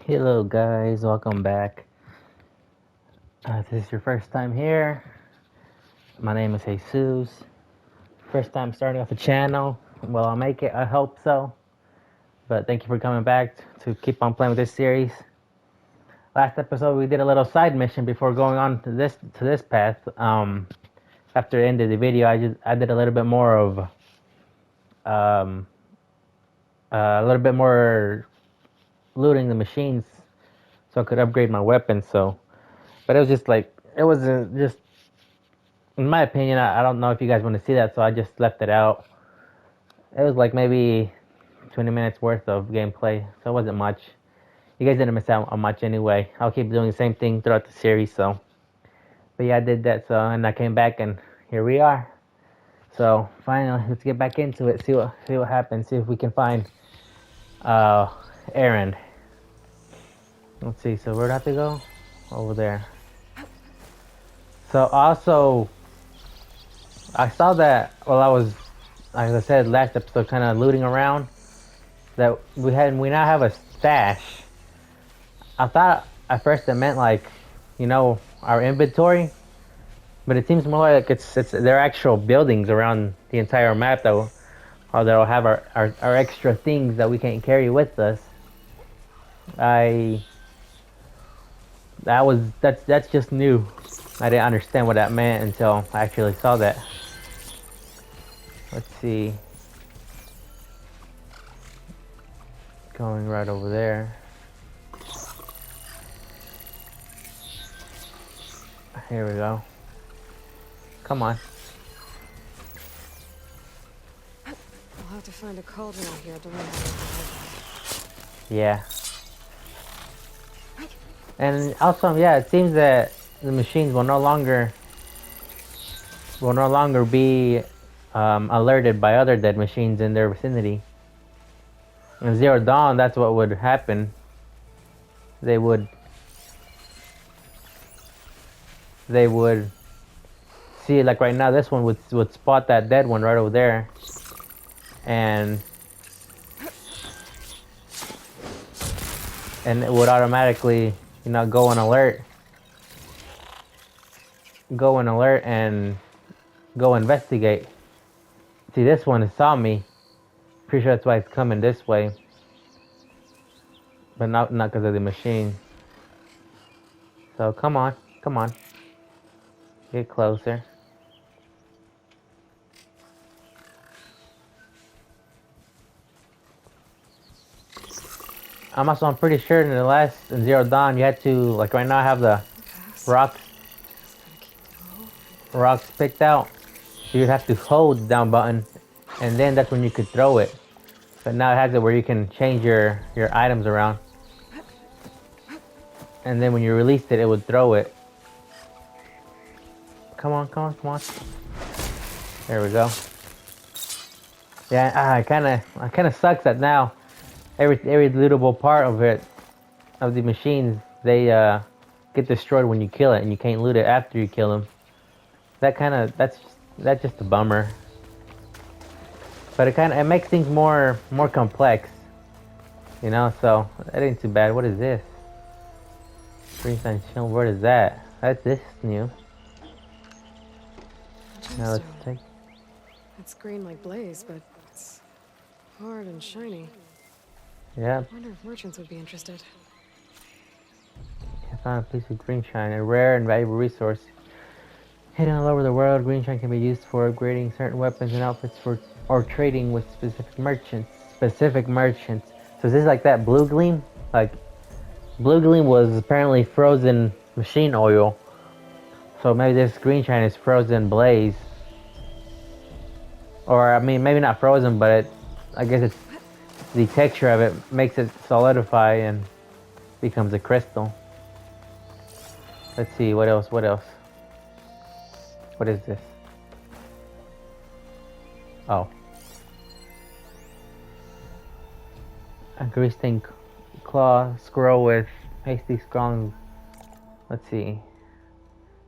Hello guys, welcome back. If this is your first time here, my name is Jesus. First time starting off the channel. Well, I'll make it, I hope so. But thank you for coming back to keep on playing with this series. Last episode we did a little side mission before going on to this path. After the end of the video, I did a little bit more of um, a little bit more looting the machines so I could upgrade my weapons. But it was just like it wasn't just in my opinion. I don't know if you guys want to see that, so I just left it out. It was like maybe 20 minutes worth of gameplay, so it wasn't much. You guys didn't miss out on much anyway. I'll keep doing the same thing throughout the series. But yeah, I did that. And I came back, and here we are. So finally, let's get back into it. See what happens. See if we can find Aaron. Let's see. So where do I have to go? Over there. So also, I saw that while I was, like I said last episode, kind of looting around, that we now have a stash. I thought at first it meant like, our inventory, but it seems more like it's their actual buildings around the entire map that'll have our extra things that we can't carry with us. That's just new. I didn't understand what that meant until I actually saw that. Let's see. Going right over there. Here we go. Come on. I'll have to find a cauldron out here to learn how to. Yeah. And also, yeah, it seems that the machines will no longer be alerted by other dead machines in their vicinity. In Zero Dawn, that's what would happen. They would see, like right now, this one would spot that dead one right over there, and it would automatically, go on alert and go investigate. See, this one saw me. Pretty sure that's why it's coming this way, but not because of the machine. So come on, get closer. I'm pretty sure in Zero Dawn you had to, like right now I have the rocks picked out. So you'd have to hold the down button, and then that's when you could throw it. But now it has it where you can change your items around, and then when you released it, it would throw it. Come on. There we go. Yeah, it kind of sucks that now every lootable part of the machines, they get destroyed when you kill it, and you can't loot it after you kill them. That's just a bummer. But it makes things more complex, so that ain't too bad. What is this? Greenstone Shield, what is that? This is new. Now let's take. It's green like blaze, but it's hard and shiny. Yeah. I wonder if merchants would be interested. I found a piece of green shine, a rare and valuable resource. Hidden all over the world, green shine can be used for upgrading certain weapons and outfits or trading with specific merchants. So is this like that blue gleam? Like, blue gleam was apparently frozen machine oil. So maybe this green shine is frozen blaze. Or, I mean, maybe not frozen, but I guess it's the texture of it makes it solidify and becomes a crystal. Let's see, what else? What is this? Oh. A grease-stained claw scroll with hasty strong. Let's see.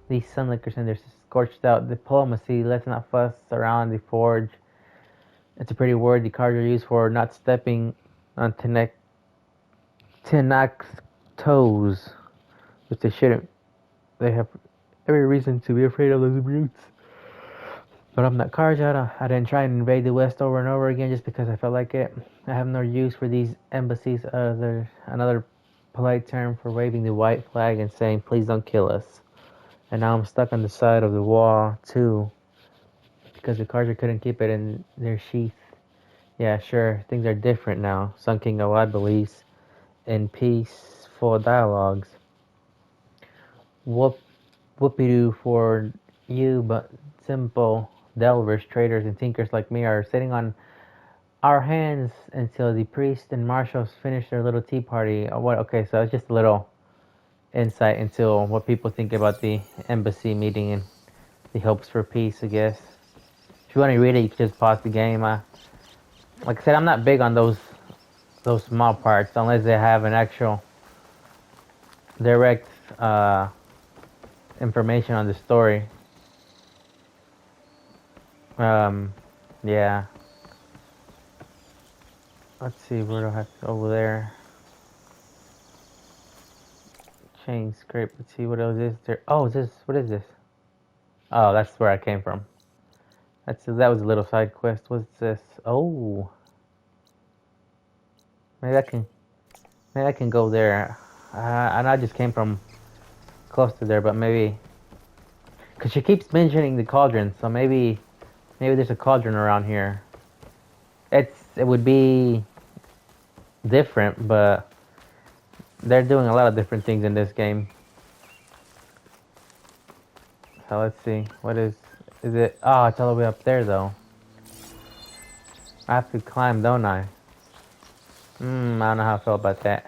These sunlickers and their scorched out diplomacy. Let's not fuss around the forge. It's a pretty word the cards are used for not stepping on Tenak's toes, which they shouldn't. They have every reason to be afraid of those brutes. But I'm not Kharja. I didn't try and invade the West over and over again just because I felt like it. I have no use for these embassies other another polite term for waving the white flag and saying, please don't kill us. And now I'm stuck on the side of the wall, too, because the Kharja couldn't keep it in their sheath. Yeah, sure, things are different now. Sun King Awad believes in peaceful dialogues. Whoopie-doo for you, but simple delvers, traders, and tinkers like me are sitting on our hands until the priest and marshals finish their little tea party. What? Okay, so it's just a little insight into what people think about the embassy meeting and the hopes for peace, I guess. If you want to read it, you can just pause the game. Like I said, I'm not big on those small parts unless they have an actual direct information on the story. Yeah. Let's see, where do I have to, over there. Chain scrape, let's see what else is there. Oh, what is this? Oh, that's where I came from. That was a little side quest. What's this? Oh. Maybe I can go there. And I just came from close to there, but maybe, because she keeps mentioning the cauldron, so maybe there's a cauldron around here. It would be different, but they're doing a lot of different things in this game. So let's see, what is it? Oh, it's all the way up there though. I have to climb, don't I? I don't know how I feel about that.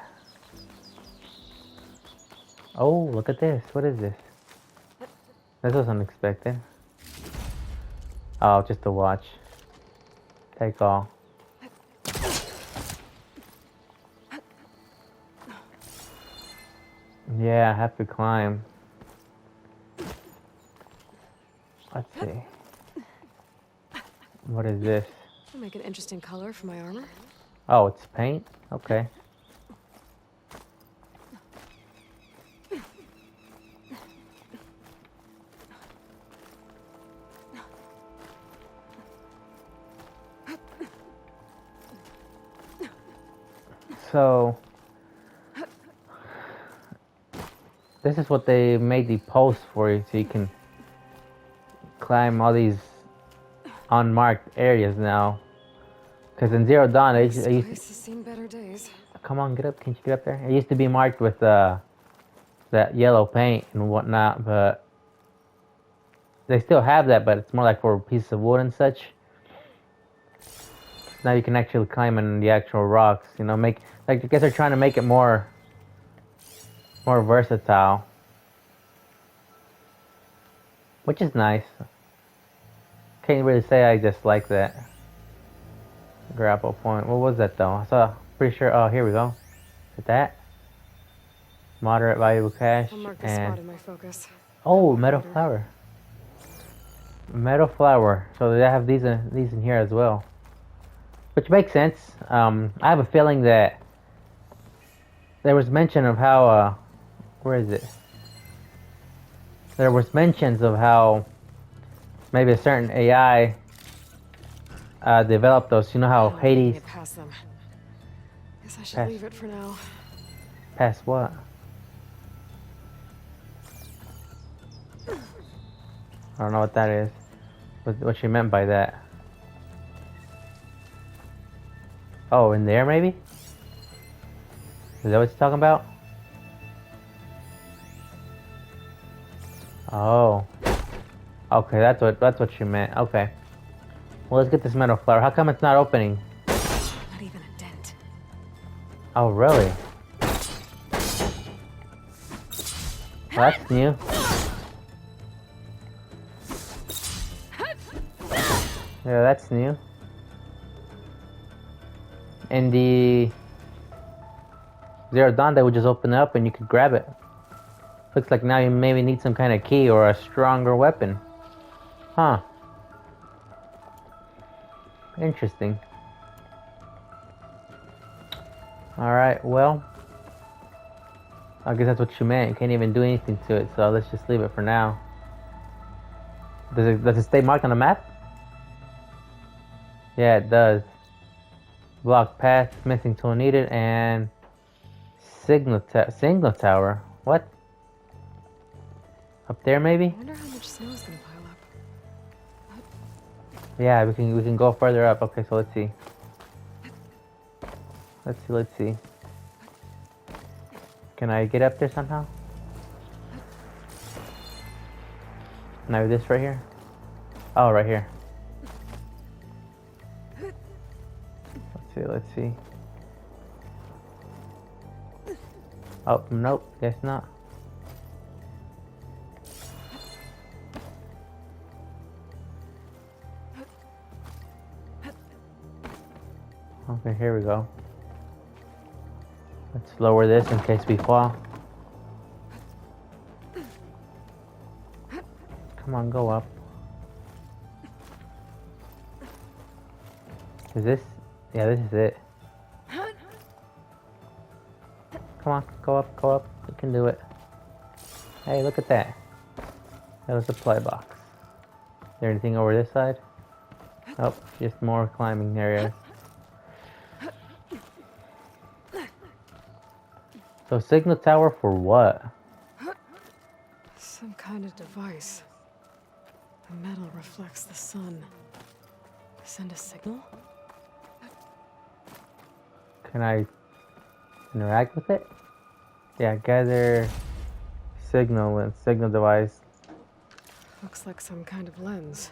Oh, look at this. What is this? This was unexpected. Oh, just a watch. Take all. Yeah, I have to climb. Let's see. What is this? I'll make an interesting color for my armor. Oh, it's paint? Okay. So, this is what they made the post for you, so you can climb all these unmarked areas now. Because in Zero Dawn, I used This place has seen better days. come on, get up. Can't you get up there? It used to be marked with that yellow paint and whatnot, but they still have that, but it's more like for pieces of wood and such. Now you can actually climb in the actual rocks. You know, I guess they're trying to make it more versatile, which is nice. Can't really say I just like that. Grapple point. What was that though? I saw. Pretty sure. Oh, here we go. With that. Moderate valuable cash. I'll mark this spot in my focus. Oh, metal flower. Metal flower. So they have these in here as well, which makes sense. I have a feeling that there was mention of how. Where is it? There was mentions of how maybe a certain AI developed those. You know how Hades. Get past them. Guess I should leave it for now. Past what? I don't know what that is. What she meant by that. Oh, in there maybe? Is that what you're talking about? Oh. Okay, that's what she meant. Okay. Well, let's get this metal flower. How come it's not opening? Not even a dent. Oh, really? Well, that's new. Yeah, that's new. In the Zero Dawn, they would just open it up and you could grab it. Looks like now you maybe need some kind of key or a stronger weapon. Huh. Interesting. Alright, well. I guess that's what you meant. You can't even do anything to it, so let's just leave it for now. Does it stay marked on the map? Yeah, it does. Block path, missing tool needed, and signal tower. What? Up there, I maybe? wonder how much snow is gonna pile up. Yeah, we can go further up. Okay, so let's see. Let's see. Can I get up there somehow? No, this right here. Oh, right here. Let's see. Oh, nope, guess not. Okay, here we go. Let's lower this in case we fall. Come on, go up. Is this? Yeah, this is it. Come on, go up, go up. You can do it. Hey, look at that. That was a play box. Is there anything over this side? Oh, just more climbing areas. So signal tower for what? Some kind of device. The metal reflects the sun. Send a signal? Can I interact with it? Yeah, gather signal and signal device. Looks like some kind of lens.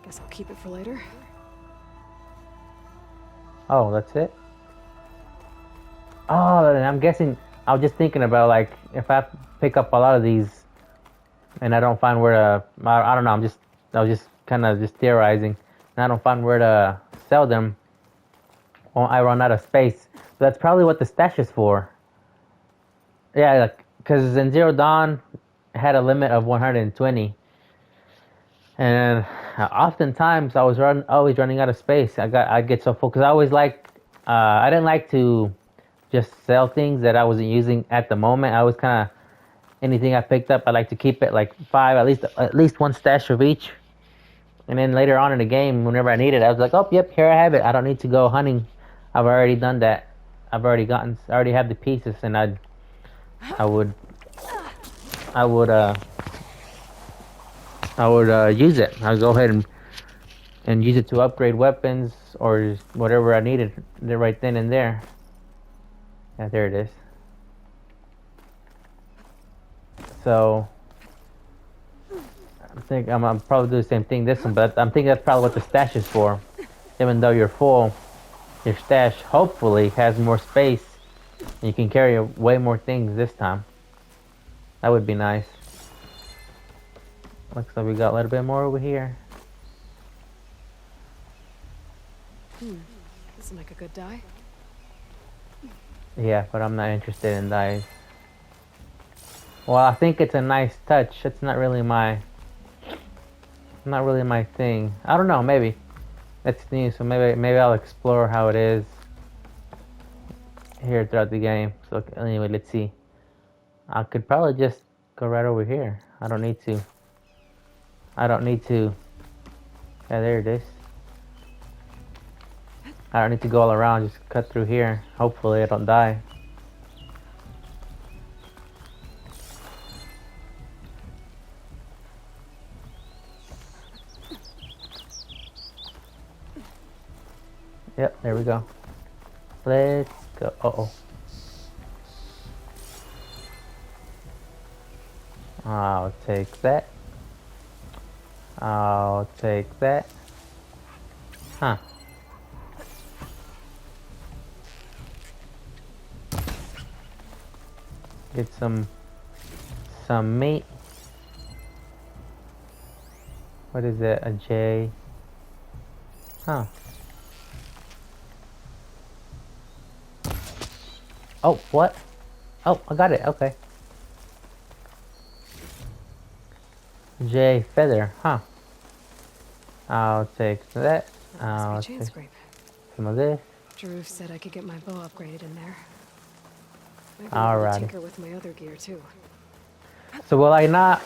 Guess I'll keep it for later. Oh, that's it? Oh, and I'm guessing, I was just thinking about like, if I pick up a lot of these and I don't find where to, I don't know, I was just kind of just theorizing, and I don't find where to sell them, well, I run out of space. So that's probably what the stash is for. Yeah, like, because in Zero Dawn had a limit of 120. And oftentimes I was always running out of space. I get so full because I didn't like to just sell things that I wasn't using at the moment. I was kind of anything I picked up, I like to keep it like 5, at least one stash of each. And then later on in the game, whenever I need it, I was like, oh, yep, here I have it. I don't need to go hunting. I've already done that. I already have the pieces, and I would use it. I'll go ahead and use it to upgrade weapons or whatever I needed right then and there. Yeah, there it is. So I think I'm probably do the same thing this one, but I'm thinking that's probably what the stash is for. Even though you're full, your stash hopefully has more space and you can carry way more things this time. That would be nice. Looks like we got a little bit more over here. This will make a good dye. Yeah, but I'm not interested in dyes. Well, I think it's a nice touch. It's not really my thing. I don't know, maybe. It's new, so maybe I'll explore how it is here throughout the game. So anyway, let's see. I could probably just go right over here. I don't need to. Yeah, there it is. I don't need to go all around, just cut through here. Hopefully I don't die. Yep, there we go. Let's go. Uh-oh. I'll take that. I'll take that. Huh. Get some meat. What is it? A J. Huh. Oh, what? Oh, I got it. Okay. J feather. Huh. I'll take that. I'll Must be chain take scrape. some of this. Jaruf said I could get my bow upgraded in there. Maybe I'll Alrighty. tinker with my other gear too. So will I not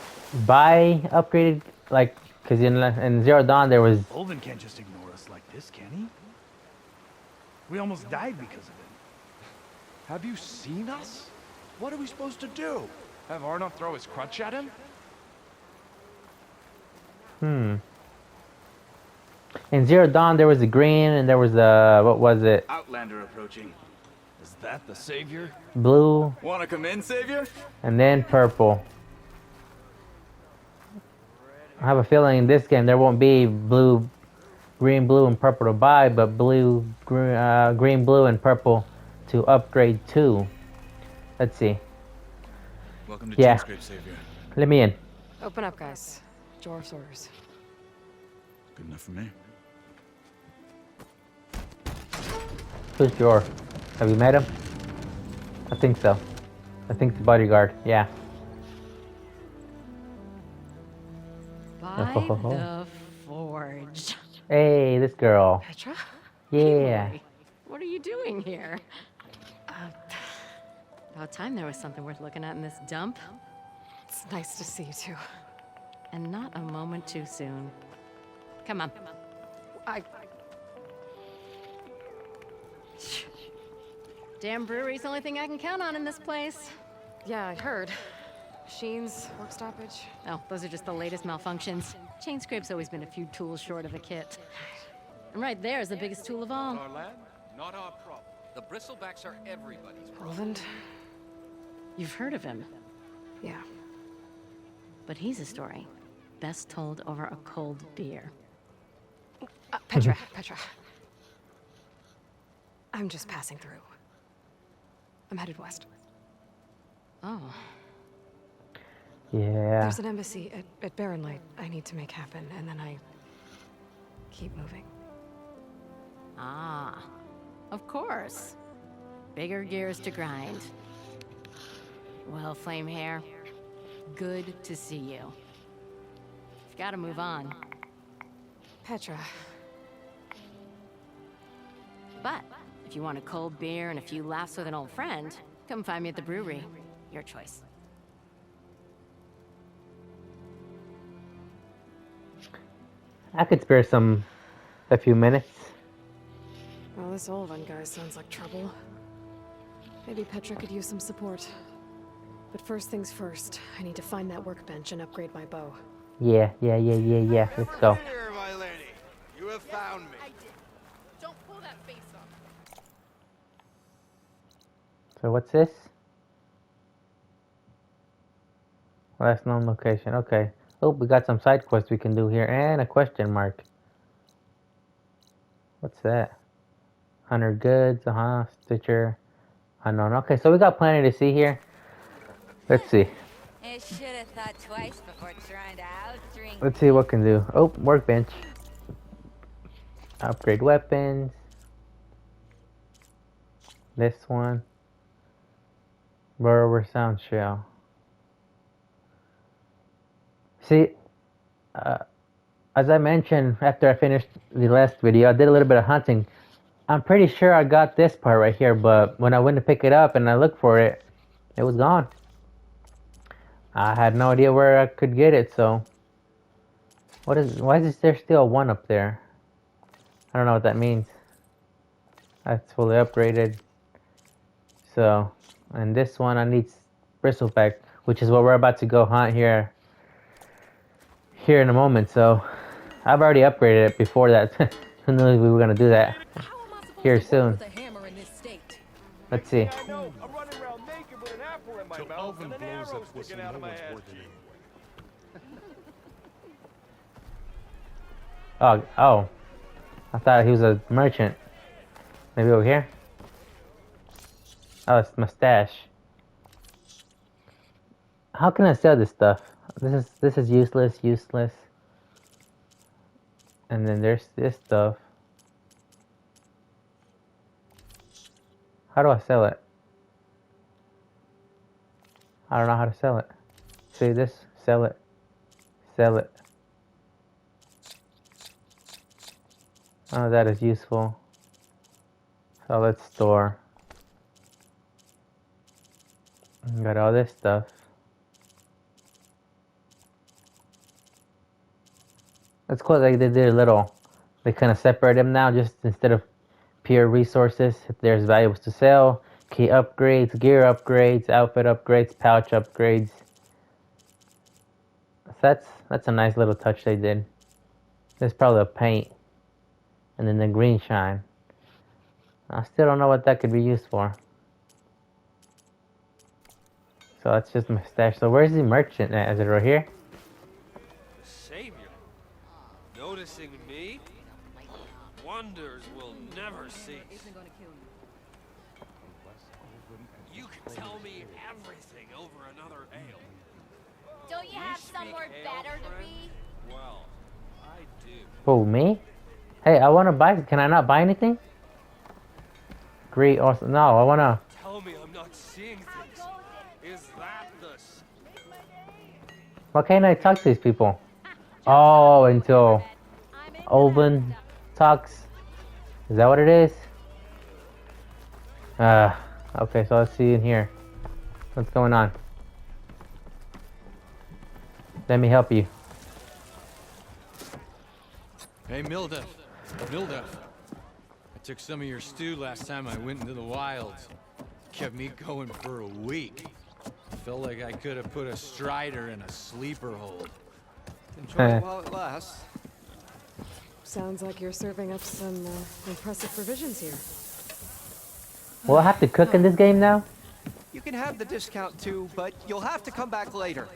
buy upgraded, like, because in Zero Dawn there was... Olvin can't just ignore us like this, can he? We almost died because of him. Have you seen us? What are we supposed to do? Have Arnold throw his crutch at him? In Zero Dawn there was the green and there was the, what was it? Outlander approaching. Is that the savior? Blue, Wanna come in, Savior? and then purple. I have a feeling in this game there won't be blue, green, blue, and purple to buy, but blue, green, blue, and purple to upgrade to. Let's see. Welcome to Yeah. Chainscrape, Savior. Let me in. Open up, guys. Jor's orders. Good enough for me. Who's Jor? Have you met him? I think so. I think the bodyguard. Yeah. By the Forge. Hey, this girl. Petra? Yeah. Hey, what are you doing here? About time there was something worth looking at in this dump. It's nice to see you too. And not a moment too soon. Come on. Damn brewery's the only thing I can count on in this place. Yeah, I heard. Machines, work stoppage. Oh, those are just the latest malfunctions. Chainscrape's always been a few tools short of a kit. And right there is the biggest tool of all. Our land, not our problem. The bristlebacks are everybody's problem. Roland? You've heard of him, Yeah. but he's a story best told over a cold beer. Petra. I'm just passing through. I'm headed west. Oh, Yeah. There's an embassy at Barren Light I need to make happen, and then I keep moving. ah, of course. Bigger gears to grind. Well, Flame Hair, good to see you. You've got to move on. Petra. But if you want a cold beer and a few laughs with an old friend, come find me at the brewery. Your choice. I could spare a few minutes. Well, this Olvan guy sounds like trouble. Maybe Petra could use some support. But first things first, I need to find that workbench and upgrade my bow. Yeah. Let's go. Here, my lady. You have found me. Don't pull that face off. So what's this? Last known location. Okay. Oh, we got some side quests we can do here, and a question mark. What's that? 100 goods, Stitcher. Unknown. Okay, so we got plenty to see here. Let's see. I should have thought twice before trying to outdrink. Let's see what can do. Oh, workbench. Upgrade weapons. This one. Burrower sound shell. See, as I mentioned after I finished the last video, I did a little bit of hunting. I'm pretty sure I got this part right here, but when I went to pick it up and I looked for it, it was gone. I had no idea where I could get it, so... Why is there still one up there? I don't know what that means. That's fully upgraded. So, and this one I need bristleback, which is what we're about to go hunt here in a moment. So, I've already upgraded it before that. Who knew we were gonna do that here soon? Let's see. I know. I'm running around naked with an apple in my mouth and an arrow sticking out of my head. Oh. I thought he was a merchant. Maybe over here? Oh, it's mustache. How can I sell this stuff? This is useless. And then there's this stuff. How do I sell it? I don't know how to sell it. See this? Sell it. Oh, that is useful. So let's store. Got all this stuff. That's cool. Like they did a little. They kind of separate them now. Just instead of pure resources, if there's valuables to sell, key upgrades, gear upgrades, outfit upgrades, pouch upgrades. That's a nice little touch they did. There's probably a paint, and then the green shine. I still don't know what that could be used for. So that's just my stash. So where's the merchant at? Is it right here? Savior, noticing me? Wonders will never cease. You can tell me everything over another ale. Don't you have somewhere better to be? Well, I do. Oh, me? Hey, I want to buy. Can I not buy anything? Great. Awesome. No, I want to. Tell me I'm not seeing things. Is that the... Why can't I talk to these people? Oh, until Olvin talks. Is that what it is? Okay, so let's see in here. What's going on? Let me help you. Hey, Mildef. Mildef. I took some of your stew last time I went into the wilds. Kept me going for a week. Felt like I could have put a strider in a sleeper hold. Enjoy it while it lasts. Sounds like you're serving up some impressive provisions here. Will I have to cook in this game now? You can have the discount too, but you'll have to come back later.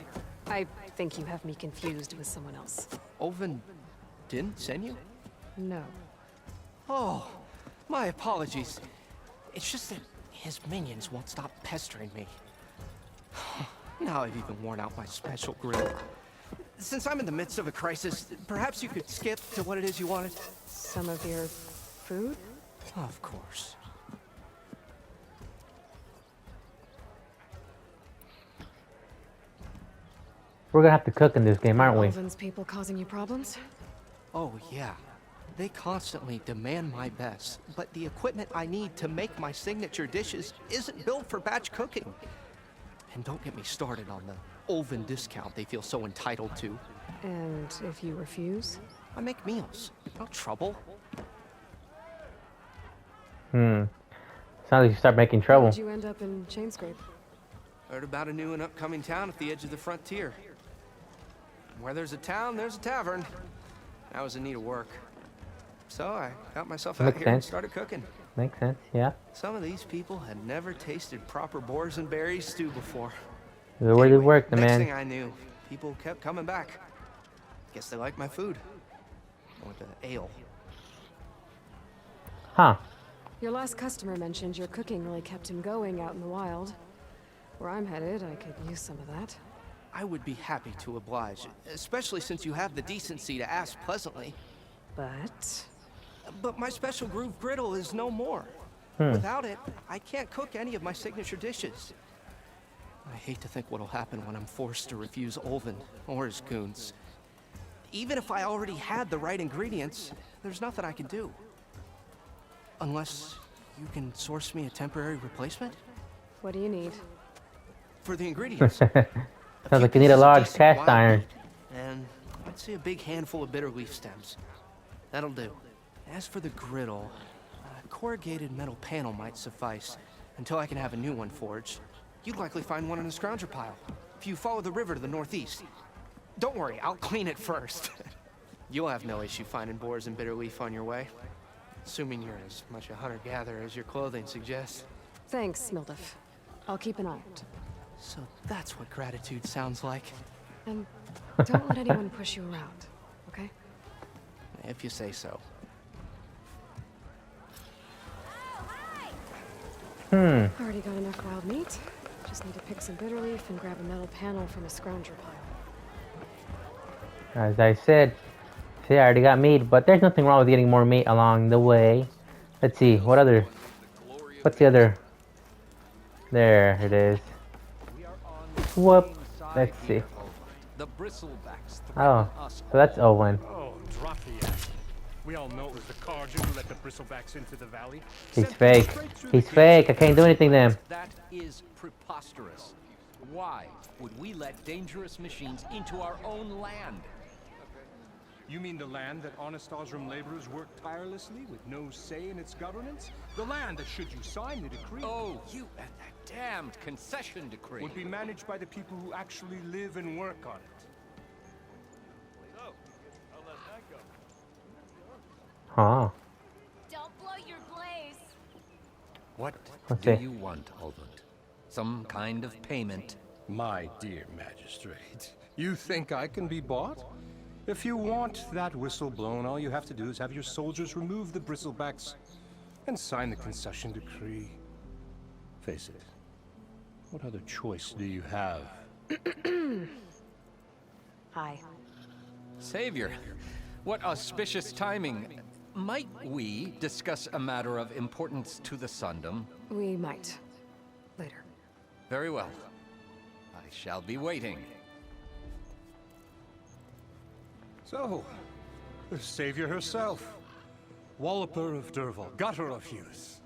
I think you have me confused with someone else. Olvin didn't send you? No. Oh, my apologies. It's just that his minions won't stop pestering me. Now I've even worn out my special grill. Since I'm in the midst of a crisis, perhaps you could skip to what it is you wanted? Some of your food? Of course. We're gonna have to cook in this game, aren't we? Olvin's people causing you problems? Oh, yeah. They constantly demand my best, but the equipment I need to make my signature dishes isn't built for batch cooking. And don't get me started on the Olvin discount they feel so entitled to. And if you refuse? I make meals. No trouble. Sounds like you start making trouble. How'd you end up in Chainscrape? Heard about a new and upcoming town at the edge of the frontier. Where there's a town, there's a tavern. I was in need of work. So I got myself out here and started cooking. Makes sense, yeah. Some of these people had never tasted proper boars and berries stew before. It really worked, next man. thing I knew, people kept coming back. Guess they liked my food. Or the ale. Huh. Your last customer mentioned your cooking really kept him going out in the wild. Where I'm headed, I could use some of that. I would be happy to oblige, especially since you have the decency to ask pleasantly. But my special groove griddle is no more. Without it, I can't cook any of my signature dishes. I hate to think what'll happen when I'm forced to refuse Olvin or his goons. Even if I already had the right ingredients, there's nothing I can do. Unless you can source me a temporary replacement? What do you need? For the ingredients. Sounds like you need a large cast iron. And I'd say a big handful of bitter leaf stems. That'll do. As for the griddle, a corrugated metal panel might suffice until I can have a new one forged. You'd likely find one in a scrounger pile if you follow the river to the northeast. Don't worry, I'll clean it first. You'll have no issue finding boars and bitter leaf on your way. Assuming you're as much a hunter-gatherer as your clothing suggests. Thanks, Mildef. I'll keep an eye out. So that's what gratitude sounds like. And don't let anyone push you around, okay? If you say so. Already got enough wild meat. Just need to pick some bitter leaf and grab a metal panel from a scrounger pile. As I said, see, I already got meat, but there's nothing wrong with getting more meat along the way. Let's see, what's the other? There it is. Whoop. Let's see. The bristlebacks. Oh, so that's Owen. Oh, drop the act. We all know it was the Carja who let the Bristlebacks into the valley. He's Sent them fake. straight through He's the fake. gates. I can't do anything to him. That is preposterous. Why would we let dangerous machines into our own land? You mean the land that honest Osram laborers work tirelessly with no say in its governance? The land that, should you sign the decree, Oh, you and that damned concession decree. would be managed by the people who actually live and work on it. Huh. Don't blow your blaze. What What's do it? you want, Ulvund? Some kind of payment? My dear magistrate, you think I can be bought? If you want that whistle blown, all you have to do is have your soldiers remove the Bristlebacks and sign the concession decree. Face it, what other choice do you have? Hi. Savior, what auspicious timing. Might we discuss a matter of importance to the Sundom? We might. Later. Very well. I shall be waiting. So, the savior herself. Walloper of Derval, gutter of youth.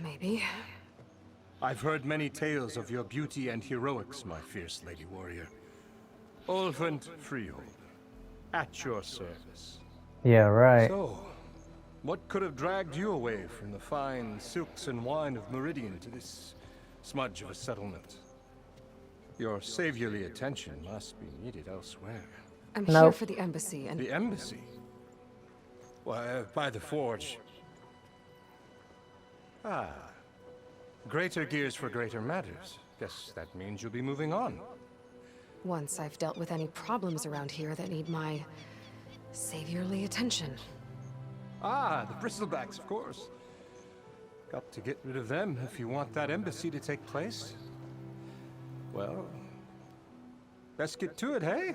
Maybe. I've heard many tales of your beauty and heroics, my fierce lady warrior. Ulvund Freehold, at your service. Yeah, right. So, what could have dragged you away from the fine silks and wine of Meridian to this smudge of a settlement? Your saviorly attention must be needed elsewhere. I'm No. here for the embassy and... The embassy? Why, by the forge. Ah. Greater gears for greater matters. Guess that means you'll be moving on. Once I've dealt with any problems around here that need my... saviorly attention. Ah, the Bristlebacks, of course. Got to get rid of them if you want that embassy to take place. Well, let's get to it, hey?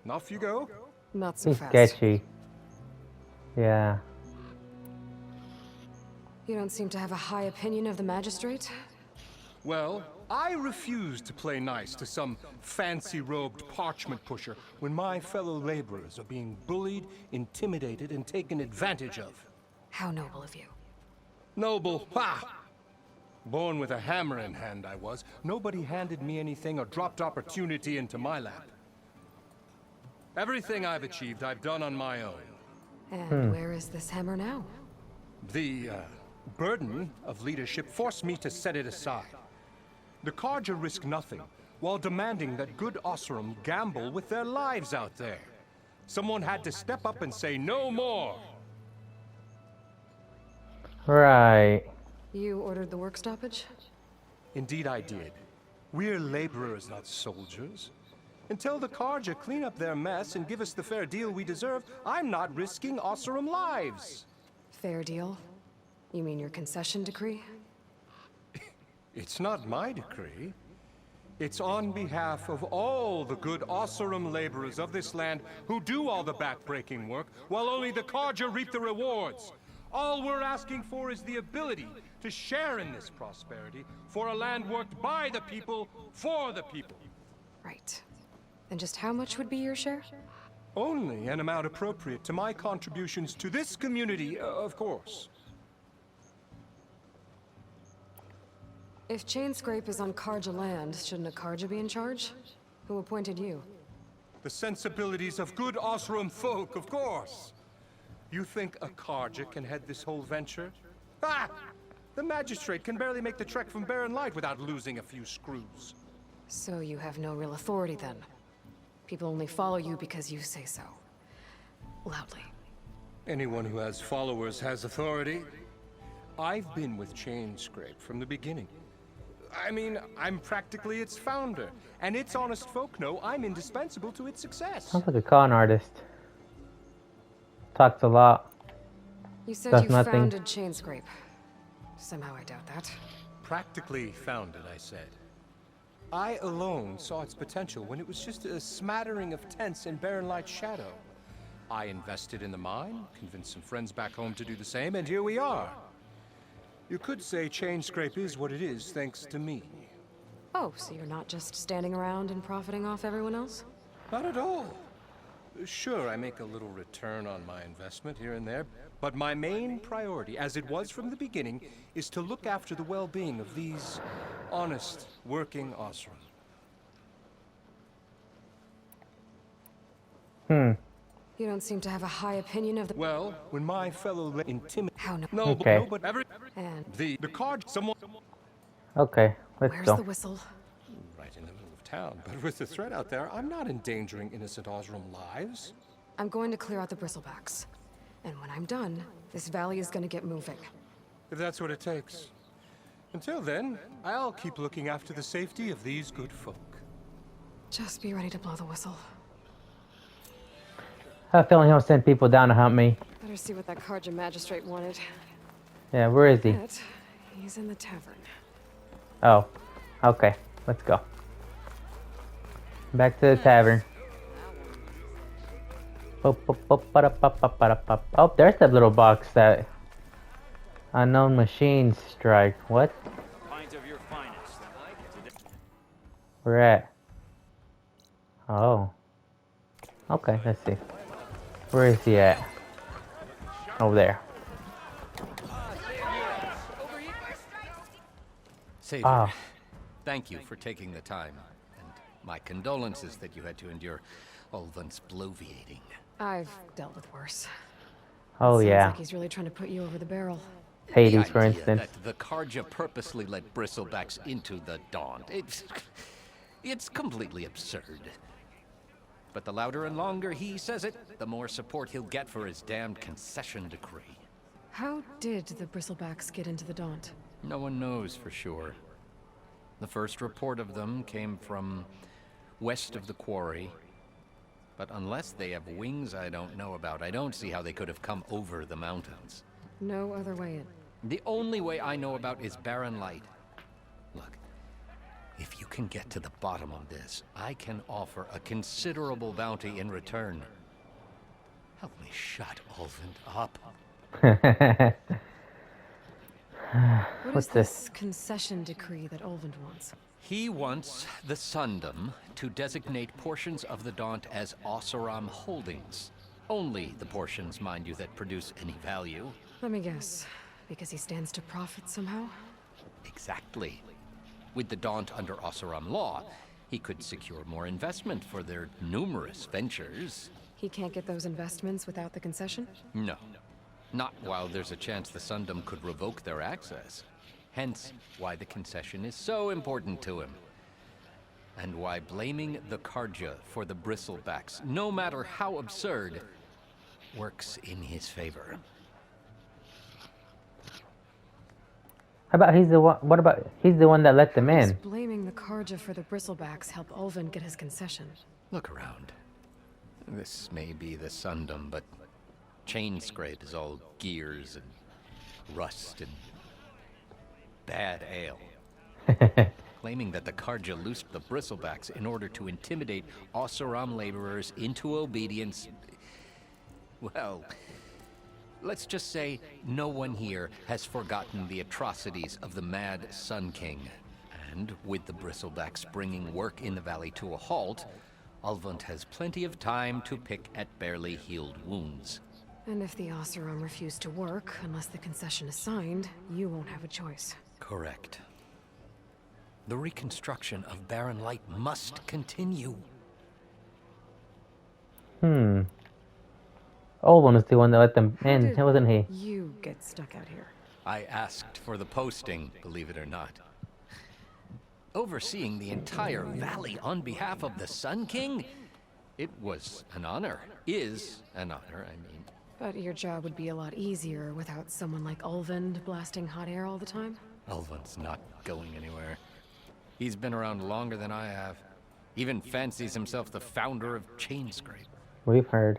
And off you go. Not so He's fast. sketchy. Yeah. You don't seem to have a high opinion of the magistrate? Well, I refuse to play nice to some fancy-robed parchment pusher when my fellow laborers are being bullied, intimidated, and taken advantage of. How noble of you. Noble, ha! Born with a hammer in hand, I was. Nobody handed me anything or dropped opportunity into my lap. Everything I've achieved, I've done on my own. And where is this hammer now? The burden of leadership forced me to set it aside. The Carja risk nothing, while demanding that good Osram gamble with their lives out there. Someone had to step up and say no more. Right. You ordered the work stoppage? Indeed I did. We're laborers, not soldiers. Until the Carja clean up their mess and give us the fair deal we deserve, I'm not risking Osram lives. Fair deal? You mean your concession decree? It's not my decree. It's on behalf of all the good Osram laborers of this land who do all the back-breaking work, while only the Carja reap the rewards. All we're asking for is the ability to share in this prosperity for a land worked by the people, for the people. Right. And just how much would be your share? Only an amount appropriate to my contributions to this community, of course. If Chainscrape is on Carja land, shouldn't a Carja be in charge? Who appointed you? The sensibilities of good Osram folk, of course. You think a Carja can head this whole venture? Ah! The magistrate can barely make the trek from Barren Light without losing a few screws. So you have no real authority then? People only follow you because you say so. Loudly. Anyone who has followers has authority. I've been with Chainscrape from the beginning. I mean, I'm practically its founder, and its honest folk know I'm indispensable to its success. Sounds like a con artist. Talks a lot. You said Does you nothing. founded Chainscrape. Somehow I doubt that. Practically founded, I said. I alone saw its potential when it was just a smattering of tents in Barren Light's shadow. I invested in the mine, convinced some friends back home to do the same, and here we are. You could say Chainscrape is what it is thanks to me. Oh, so you're not just standing around and profiting off everyone else? Not at all. Sure, I make a little return on my investment here and there, but my main priority, as it was from the beginning, is to look after the well-being of these honest, working Oseram. You don't seem to have a high opinion of the... Well, when my fellow How no... No, Okay. but every... And The card, someone... Okay, let's where's go. the whistle? Right in the middle of town, but with the threat out there, I'm not endangering innocent Oseram lives. I'm going to clear out the bristlebacks. And when I'm done, this valley is going to get moving. If that's what it takes. Until then, I'll keep looking after the safety of these good folk. Just be ready to blow the whistle. I have a feeling he'll send people down to hunt me. Better see what that Karja magistrate wanted. Yeah, where is he? But he's in the tavern. Oh, okay. Let's go. Back to the tavern. Oh, there's that little box that unknown machine strike. What? Where at? Oh. Okay, let's see. Where is he at? Over there. Savior, Ah. thank you for taking the time, and my condolences that you had to endure Ulvund's bloviating. I've dealt with worse. Oh Sounds yeah. like he's really trying to put you over the barrel. Hades, The for idea instance. that the Karja purposely let Bristlebacks into the Daunt. It's completely absurd. But the louder and longer he says it, the more support he'll get for his damned concession decree. How did the bristlebacks get into the Daunt? No one knows for sure. The first report of them came from west of the quarry. But unless they have wings I don't know about, I don't see how they could have come over the mountains. No other way in. The only way I know about is Barren Light. Look, if you can get to the bottom of this, I can offer a considerable bounty in return. Help me shut Ulvund up. What What's is this? this concession decree that Ulvund wants? He wants the Sundom to designate portions of the Daunt as Oseram holdings. Only the portions, mind you, that produce any value. Let me guess. Because he stands to profit somehow? Exactly. With the Daunt under Oseram law, he could secure more investment for their numerous ventures. He can't get those investments without the concession? No. Not while there's a chance the Sundom could revoke their access. Hence, why the concession is so important to him. And why blaming the Karja for the Bristlebacks, no matter how absurd, works in his favor. How about he's the one? What about he's the one that let them Does in? blaming the Karja for the bristlebacks help Ulvund get his concession? Look around. This may be the Sundom, but Chainscrape is all gears and rust and bad ale. Claiming that the Karja loosed the Bristlebacks in order to intimidate Oseram laborers into obedience. Well, let's just say no one here has forgotten the atrocities of the Mad Sun King. And with the Bristlebacks bringing work in the valley to a halt, Ulvund has plenty of time to pick at barely healed wounds. And if the Oseram refuse to work, unless the concession is signed, you won't have a choice. Correct. The reconstruction of Barren Light must continue. Olin is the one that let them How in, did wasn't he? you get stuck out here? I asked for the posting, believe it or not. Overseeing the entire valley on behalf of the Sun King? It was an honor. Is an honor, I mean. But your job would be a lot easier without someone like Ulvund blasting hot air all the time? Ulvund's not going anywhere. He's been around longer than I have. Even fancies himself the founder of Chainscrape. We've heard.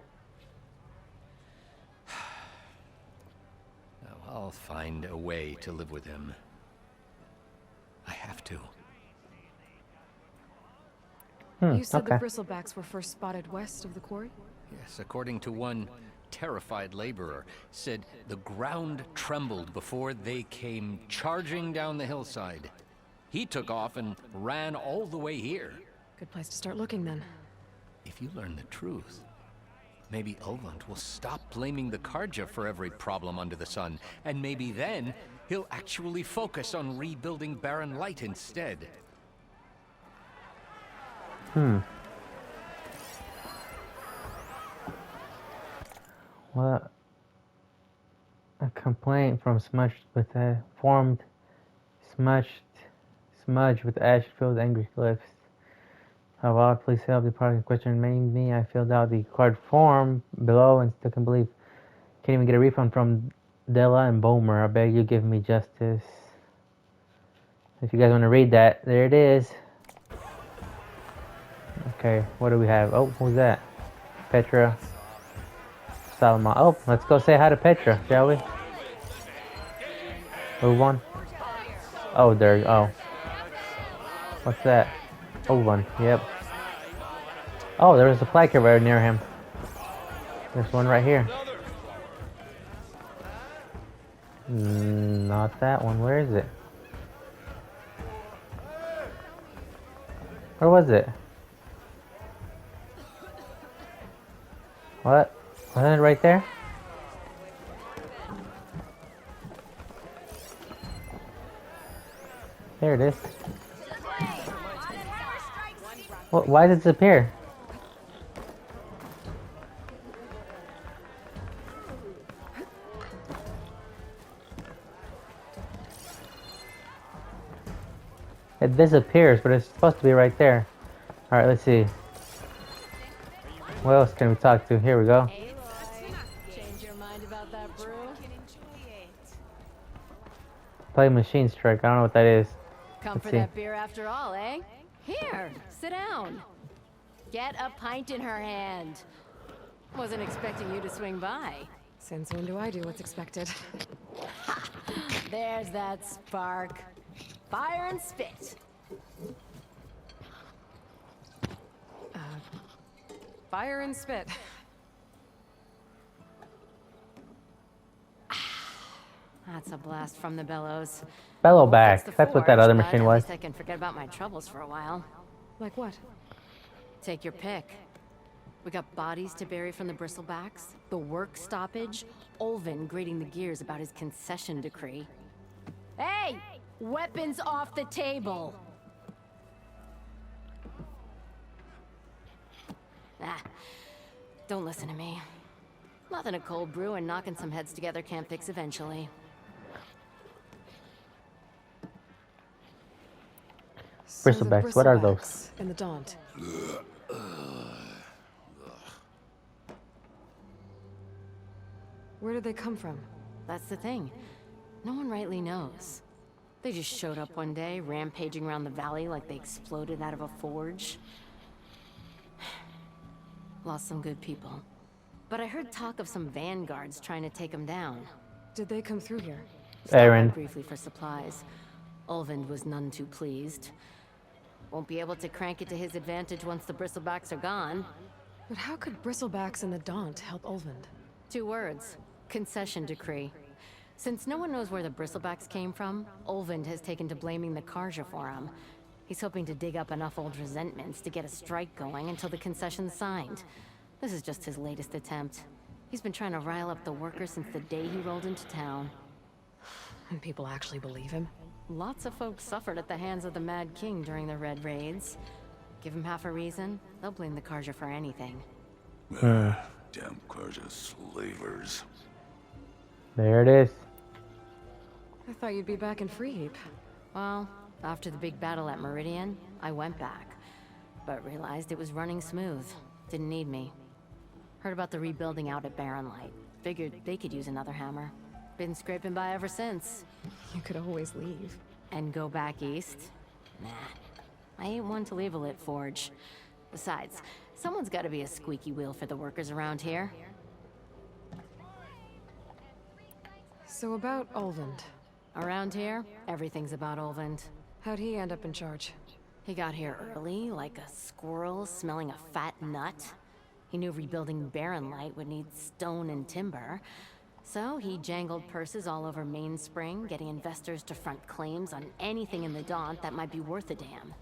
Now, I'll find a way to live with him. I have to. You said okay. the bristlebacks were first spotted west of the quarry? Yes, according to one terrified laborer, said the ground trembled before they came charging down the hillside. He took off and ran all the way here. Good place to start looking then. If you learn the truth, Maybe Olvund will stop blaming the Karja for every problem under the sun, and maybe then he'll actually focus on rebuilding Barren Light instead. What? A complaint from Smudge with a formed smudge with ash-filled angry lips. Hello, please help. The product in question remained me. I filled out the card form below and still can't believe can't even get a refund from Della and Bomer. I beg you give me justice. If you guys want to read that, there it is. Okay, what do we have? Oh, who's that? Petra. Salma. Oh, let's go say hi to Petra, shall we? Move on. Oh, there. Oh. What's that? Oh, one. Yep. Oh, there was a placard right near him. There's one right here. Not that one. Where is it? Where was it? What? Wasn't it right there? There it is. Well, why did it disappear? It disappears, but it's supposed to be right there. Alright, let's see. What else can we talk to? Here we go. Hey, boy. Change your mind about that brew? Play Machine Strike. I don't know what that is. Come Let's for see. that beer after all, eh? Here, sit down. Get a pint in her hand. Wasn't expecting you to swing by. Since when do I do what's expected? There's that spark. Fire and spit. Fire and spit. That's a blast from the bellows. Bellow Won't back. fix the That's what that forge, other but machine at was. least I can forget about my troubles for a while. Like what? Take your pick. We got bodies to bury from the bristlebacks, the work stoppage, Olvin grating the gears about his concession decree. Hey! Weapons off the table! Ah, don't listen to me. Nothing a cold brew and knocking some heads together can't fix eventually. So the Bristlebacks, what are those? Bristlebacks in the Daunt. Where did they come from? That's the thing. No one rightly knows. They just showed up one day, rampaging around the valley like they exploded out of a forge. Lost some good people. But I heard talk of some vanguards trying to take them down. Did they come through here? Stopped by Aaron. briefly for supplies. Olvind was none too pleased. Won't be able to crank it to his advantage once the bristlebacks are gone. But how could Bristlebacks and the Daunt help Olvind? 2 words. Concession decree. Since no one knows where the bristlebacks came from, Olvind has taken to blaming the Karja for them. He's hoping to dig up enough old resentments to get a strike going until the concession's signed. This is just his latest attempt. He's been trying to rile up the workers since the day he rolled into town. And people actually believe him? Lots of folks suffered at the hands of the Mad King during the Red Raids. Give him half a reason, they'll blame the Karja for anything. Damn Karja slavers. There it is. I thought you'd be back in Freeheap. Well, after the big battle at Meridian, I went back. But realized it was running smooth. Didn't need me. Heard about the rebuilding out at Barren Light. Figured they could use another hammer. Been scraping by ever since. You could always leave. And go back east? Nah. I ain't one to leave a lit forge. Besides, someone's gotta be a squeaky wheel for the workers around here. So about Olvind. Around here, everything's about Olvind. How'd he end up in charge? He got here early, like a squirrel smelling a fat nut. He knew rebuilding Barren Light would need stone and timber. So he jangled purses all over Mainspring, getting investors to front claims on anything in the Daunt that might be worth a damn.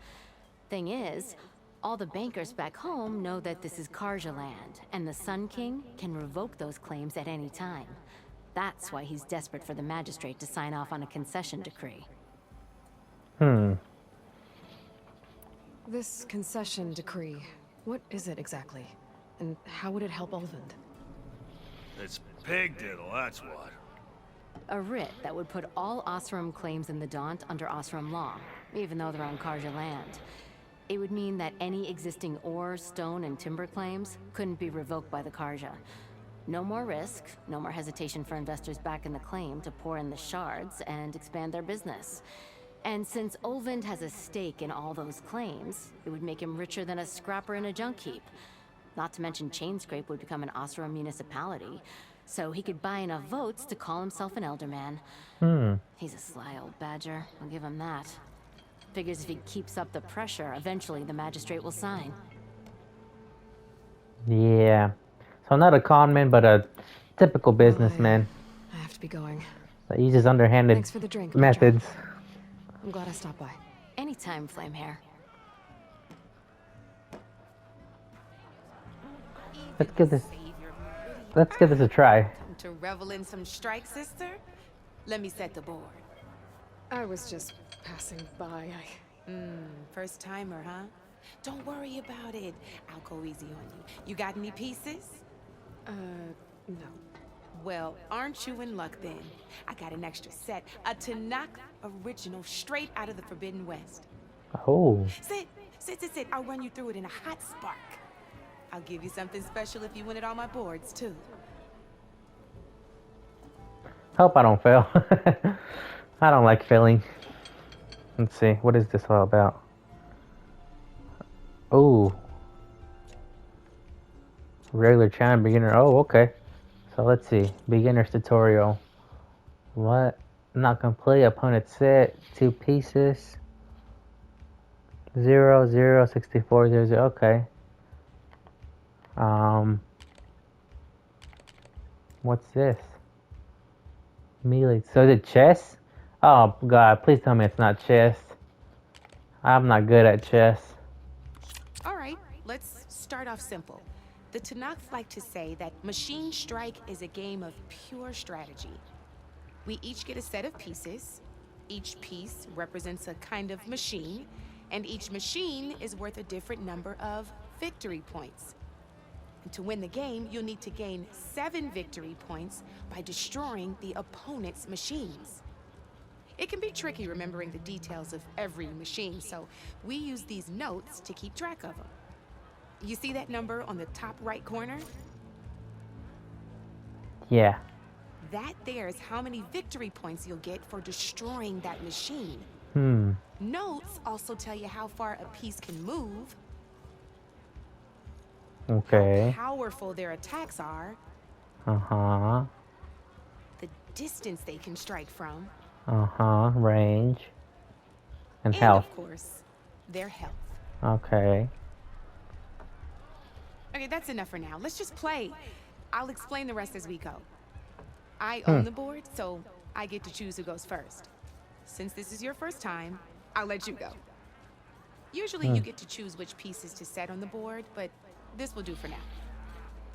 Thing is, All the bankers back home know that this is Karja land, and the Sun King can revoke those claims at any time. That's why he's desperate for the magistrate to sign off on a concession decree. This concession decree, what is it exactly? And how would it help Ulvund? It's pig diddle, that's what. A writ that would put all Oseram claims in the Daunt under Oseram law, even though they're on Karja land. It would mean that any existing ore, stone, and timber claims couldn't be revoked by the Karja. No more risk, no more hesitation for investors back in the claim to pour in the shards and expand their business. And since Ulvund has a stake in all those claims, it would make him richer than a scrapper in a junk heap. Not to mention Chainscrape would become an Oseram municipality, so he could buy enough votes to call himself an Elderman. He's a sly old badger, I'll give him that. Figures if he keeps up the pressure, eventually the magistrate will sign. Yeah. So not a conman, but a typical businessman. I have to be going. That uses underhanded Thanks for the drink, methods. I'm glad I stopped by. Anytime, Flamehair. Let's give this a try. To revel in some strike, sister? Let me set the board. I was just passing by. First timer, huh? Don't worry about it. I'll go easy on you. You got any pieces? No. Well, aren't you in luck then? I got an extra set, a Tanakh original, straight out of the Forbidden West. Oh. Sit. I'll run you through it in a hot spark. I'll give you something special if you win it on my boards, too. Hope I don't fail. I don't like failing. Let's see. What is this all about? Oh. Regular channel beginner. Oh, okay. So let's see. Beginner's tutorial. What? Not complete. Opponent set. 2 pieces. 0, 0, 64, 0, 0. Okay. What's this? Melee. So is it chess? Oh god, please tell me it's not chess. I'm not good at chess. Alright, let's start off simple. The Tanakhs like to say that Machine Strike is a game of pure strategy. We each get a set of pieces. Each piece represents a kind of machine, and each machine is worth a different number of victory points. And to win the game, you'll need to gain 7 victory points by destroying the opponent's machines. It can be tricky remembering the details of every machine, so we use these notes to keep track of them. You see that number on the top right corner? Yeah. That there is how many victory points you'll get for destroying that machine. Notes also tell you how far a piece can move, okay, how powerful their attacks are, the distance they can strike from, range, and and health. of course, their health. Okay. Okay, that's enough for now. Let's just play. I'll explain the rest as we go. I own the board, so I get to choose who goes first. Since this is your first time, I'll let you go. Usually you get to choose which pieces to set on the board, but this will do for now.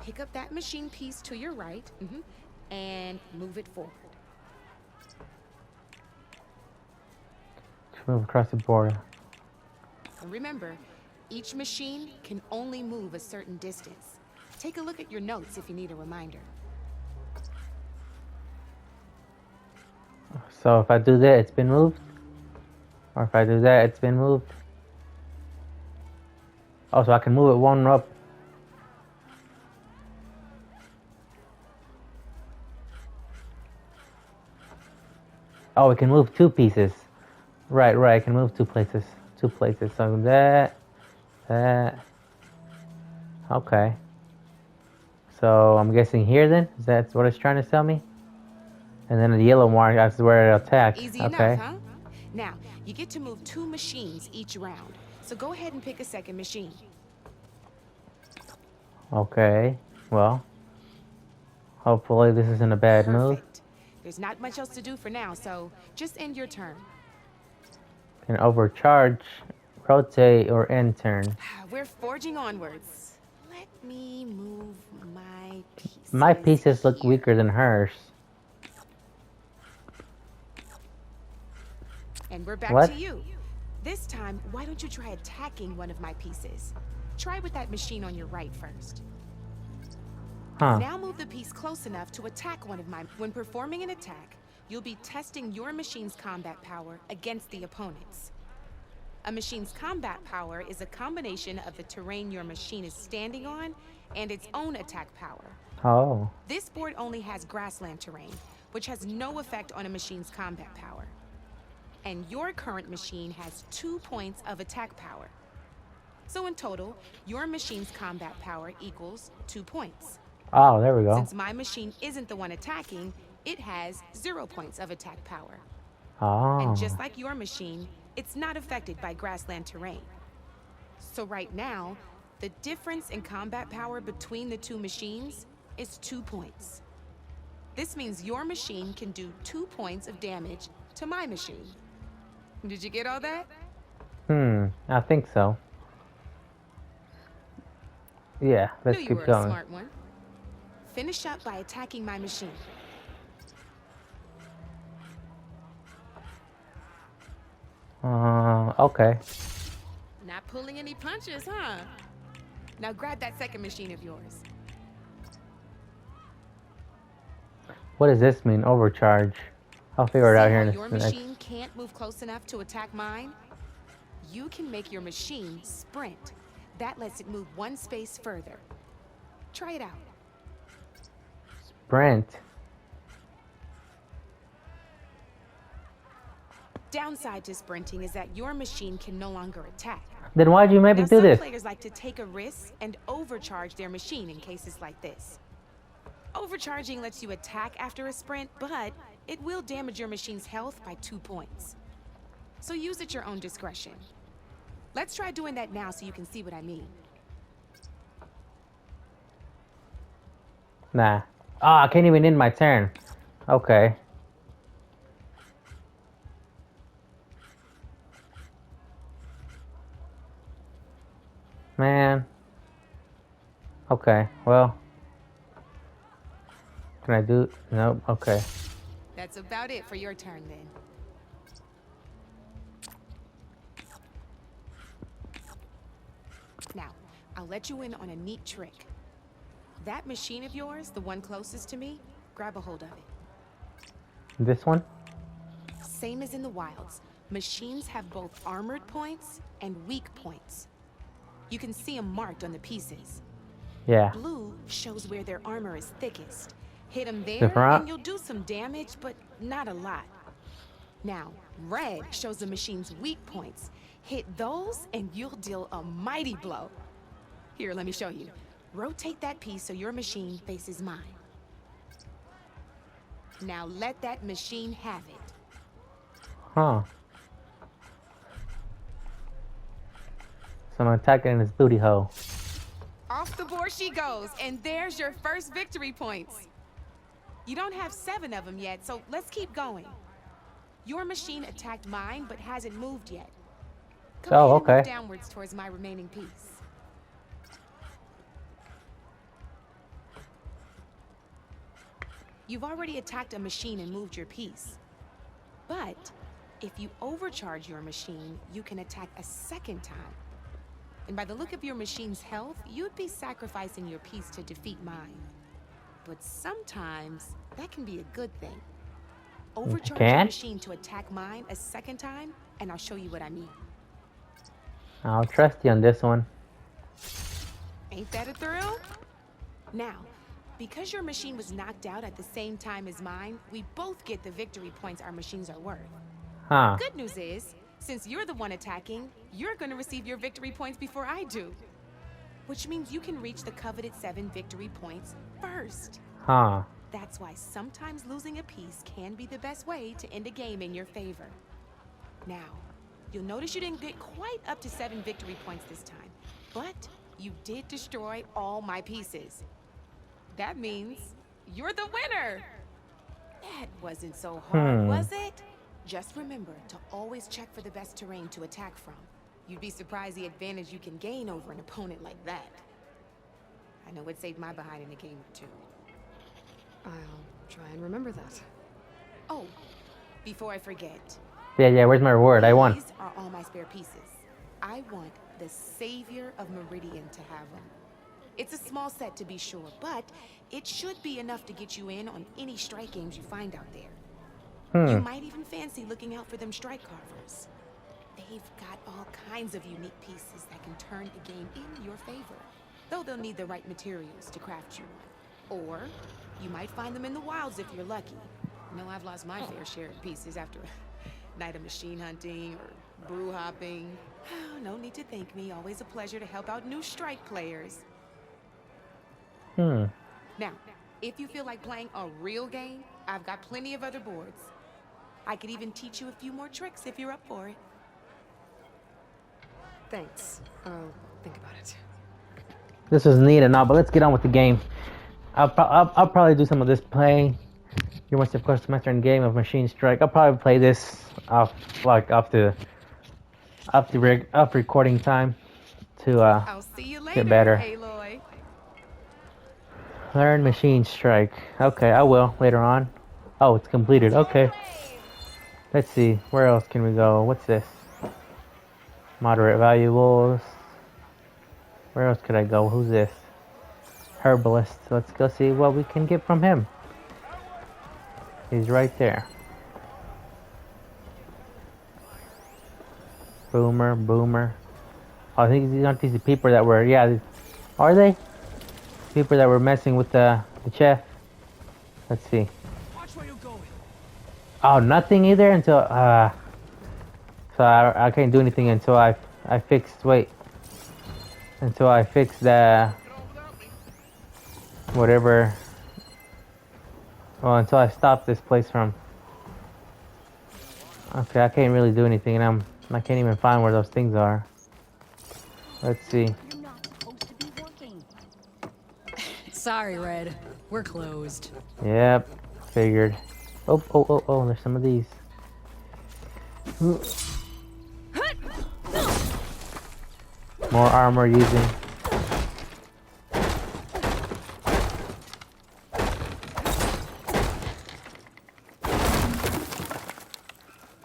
Pick up that machine piece to your right, and move it forward. Move across the board. And remember, each machine can only move a certain distance. Take a look at your notes if you need a reminder. So if I do that, it's been moved? Or if I do that, it's been moved? Oh, so I can move it one up. Oh, it can move 2 pieces. Right, I can move 2 places. 2 places. So that. Okay. So I'm guessing here then? Is that what it's trying to tell me? And then the yellow mark, that's where it attacks. Easy okay. enough, huh? Now, you get to move 2 machines each round. So go ahead and pick a second machine. Okay. Well, hopefully this isn't a bad move. There's not much else to do for now, so just end your turn. Can overcharge Rotate or end turn. We're forging onwards. Let me move my pieces. My pieces look weaker than hers. And we're back What? to you. This time, why don't you try attacking one of my pieces? Try with that machine on your right first. Huh. Now move the piece close enough to attack one of mine. When performing an attack, you'll be testing your machine's combat power against the opponent's. A machine's combat power is a combination of the terrain your machine is standing on and its own attack power. Oh. This board only has grassland terrain, which has no effect on a machine's combat power. And your current machine has 2 points of attack power. So in total, your machine's combat power equals 2 points. Oh, there we go. Since my machine isn't the one attacking, it has 0 points of attack power. Oh. And just like your machine, it's not affected by grassland terrain. So right now, the difference in combat power between the two machines is 2 points. This means your machine can do 2 points of damage to my machine. Did you get all that? I think so. Yeah, let's Knew you keep were a going. smart one. Finish up by attacking my machine. Okay. Not pulling any punches, huh? Now grab that second machine of yours. What does this mean? Overcharge. I'll figure it out here in Your the next. machine can't move close enough to attack mine. You can make your machine sprint. That lets it move 1 space further. Try it out. Sprint. Downside to sprinting is that your machine can no longer attack. Then why'd you make me Now, do some this? players like to take a risk and overcharge their machine in cases like this. Overcharging lets you attack after a sprint, but it will damage your machine's health by 2 points. So use at your own discretion. Let's try doing that now so you can see what I mean. Nah. Oh, I can't even end my turn. Okay. Man. Okay, well. Can I do? Nope, okay. That's about it for your turn then. Now, I'll let you in on a neat trick. That machine of yours, the one closest to me, grab a hold of it. This one? Same as in the wilds, machines have both armored points and weak points. You can see them marked on the pieces. Yeah. Blue shows where their armor is thickest. Hit them there, Different. and you'll do some damage, but not a lot. Now, red shows the machine's weak points. Hit those, and you'll deal a mighty blow. Here, let me show you. Rotate that piece so your machine faces mine. Now let that machine have it. Huh. So I'm attacking his booty hole. Off the board she goes, and there's your first victory points. You don't have 7 of them yet, so let's keep going. Your machine attacked mine, but hasn't moved yet. Come ahead and okay. move downwards towards my remaining piece. You've already attacked a machine and moved your piece. But if you overcharge your machine, you can attack a second time. And by the look of your machine's health, you'd be sacrificing your piece to defeat mine. But sometimes, that can be a good thing. Overcharge your machine to attack mine a second time, and I'll show you what I mean. I'll trust you on this one. Ain't that a thrill? Now, because your machine was knocked out at the same time as mine, we both get the victory points our machines are worth. Huh. Good news is, since you're the one attacking, you're gonna receive your victory points before I do. Which means you can reach the coveted 7 victory points first. Huh. That's why sometimes losing a piece can be the best way to end a game in your favor. Now, you'll notice you didn't get quite up to 7 victory points this time, but you did destroy all my pieces. That means you're the winner! That wasn't so hard, was it? Just remember to always check for the best terrain to attack from. You'd be surprised the advantage you can gain over an opponent like that. I know it saved my behind in a game or two. I'll try and remember that. Oh, before I forget. Yeah, where's my reward? I won. These are all my spare pieces. I want the Savior of Meridian to have them. It's a small set to be sure, but it should be enough to get you in on any strike games you find out there. You might even fancy looking out for them strike carvers. They've got all kinds of unique pieces that can turn a game in your favor. Though they'll need the right materials to craft you one. Or you might find them in the wilds if you're lucky. I know I've lost my fair share of pieces after a night of machine hunting or brew hopping. No need to thank me. Always a pleasure to help out new strike players. Now, if you feel like playing a real game, I've got plenty of other boards. I could even teach you a few more tricks if you're up for it. Thanks. I'll think about it. This is neat and all, but let's get on with the game. I'll probably do some of this play. You're most of course master in game of Machine Strike. I'll probably play this off recording time to I'll see you later, get better. Aloy. Learn Machine Strike. Okay, I will later on. Oh, it's completed. Okay. Let's see. Where else can we go? What's this? Moderate valuables. Where else could I go? Who's this? Herbalist. Let's go see what we can get from him. He's right there. Boomer. Oh, I think these aren't these people that were, yeah, are they? People that were messing with the chef. Let's see. Watch where you're going. Oh, nothing either until, so I can't do anything until I fix, until I fix the, whatever, well, until I stop this place from, okay, I can't really do anything, and I can't even find where those things are. Let's see. Sorry, Red. We're closed. Yep, figured. Oh, there's some of these. More armor using.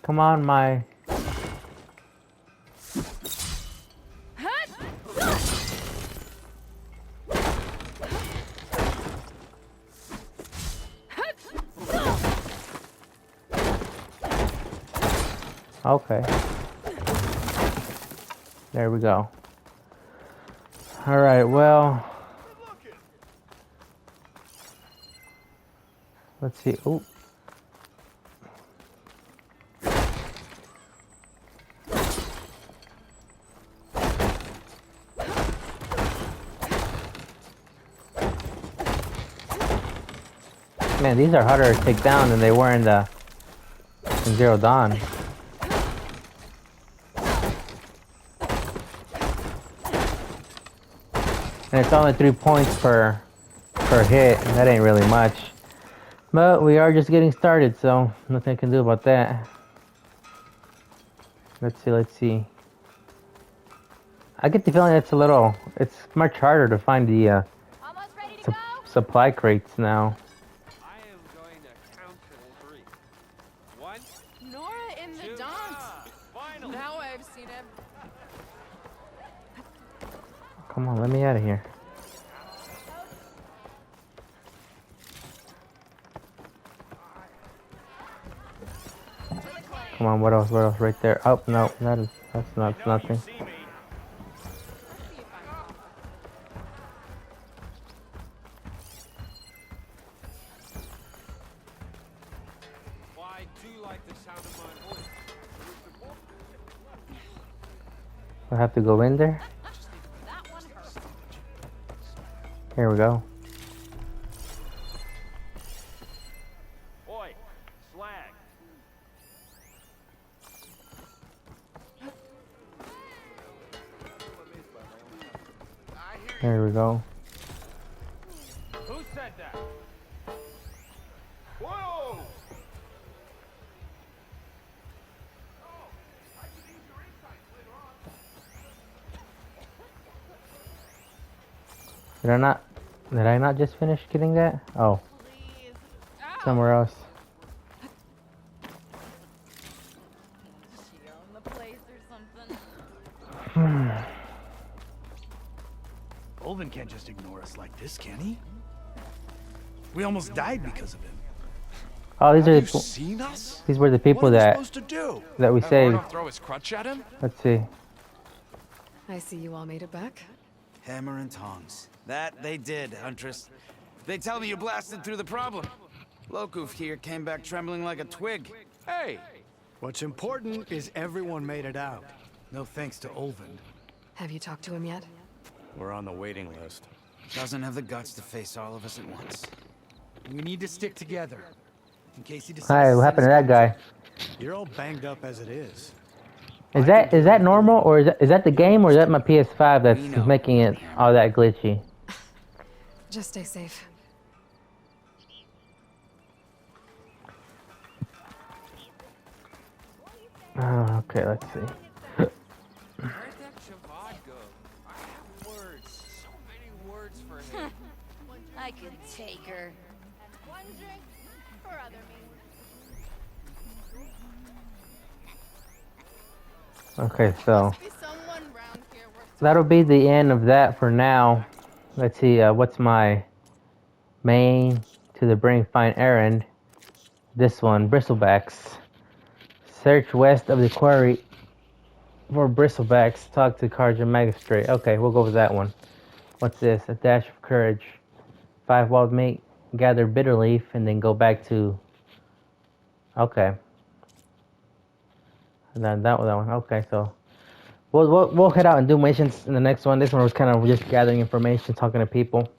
Come on, my... Okay. There we go. Alright, well... Let's see. Oh. Man, these are harder to take down than they were in Zero Dawn. And it's only 3 points per hit, and that ain't really much. But we are just getting started, so nothing I can do about that. Let's see. I get the feeling it's much harder to find the supply crates now. I am going to count to 3. 1. Nora in the dance. Finally. Now I've seen him. Come on, let me out of here. Come on, what else? Right there. Oh, no, that's nothing. I do like the sound of my voice. I have to go in there. Here we go. Oi, slag. There we go. Who said that? Whoa! Did I not just finish getting that? Oh. Somewhere else. Ulvin can't just ignore us like this, can he? We almost died because of him. Oh, these Have are you the people. seen us? These were the people What are we that supposed to do? that we Have saved. Arnold throw his crutch at him? Let's see. I see you all made it back. Hammer and tongs. That they did, Huntress. They tell me you blasted through the problem. Lokuf here came back trembling like a twig. Hey! What's important is everyone made it out. No thanks to Ulvin. Have you talked to him yet? We're on the waiting list. Doesn't have the guts to face all of us at once. We need to stick together. In case he decides Hi, what happened to that guy? You're all banged up as it is. Is that normal, or is that the game, or is that my PS5 that's making it all that glitchy? Just stay safe. Oh, okay, let's see. Where'd that Javad go? I have words. So many words for him. I could take her. One drink for other me. Okay, so Be someone round here worth that'll be the end of that for now. Let's see, what's my main to the bring fine errand? This one, bristlebacks. Search west of the quarry for bristlebacks. Talk to Carja Magistrate. Okay, we'll go with that one. What's this? A dash of courage. 5 wild meat. Gather bitter leaf and then go back to. Okay. And then that one. Okay, so we'll head out and do missions in the next one. This one was kind of just gathering information, talking to people,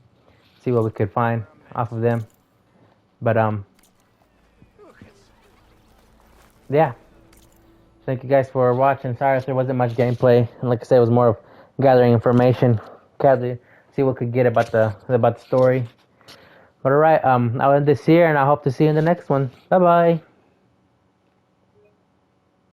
see what we could find off of them. But yeah. Thank you guys for watching. Sorry if there wasn't much gameplay. And like I said, it was more of gathering information, see what we could get about the story. But alright, I'll end this here and I hope to see you in the next one. Bye bye.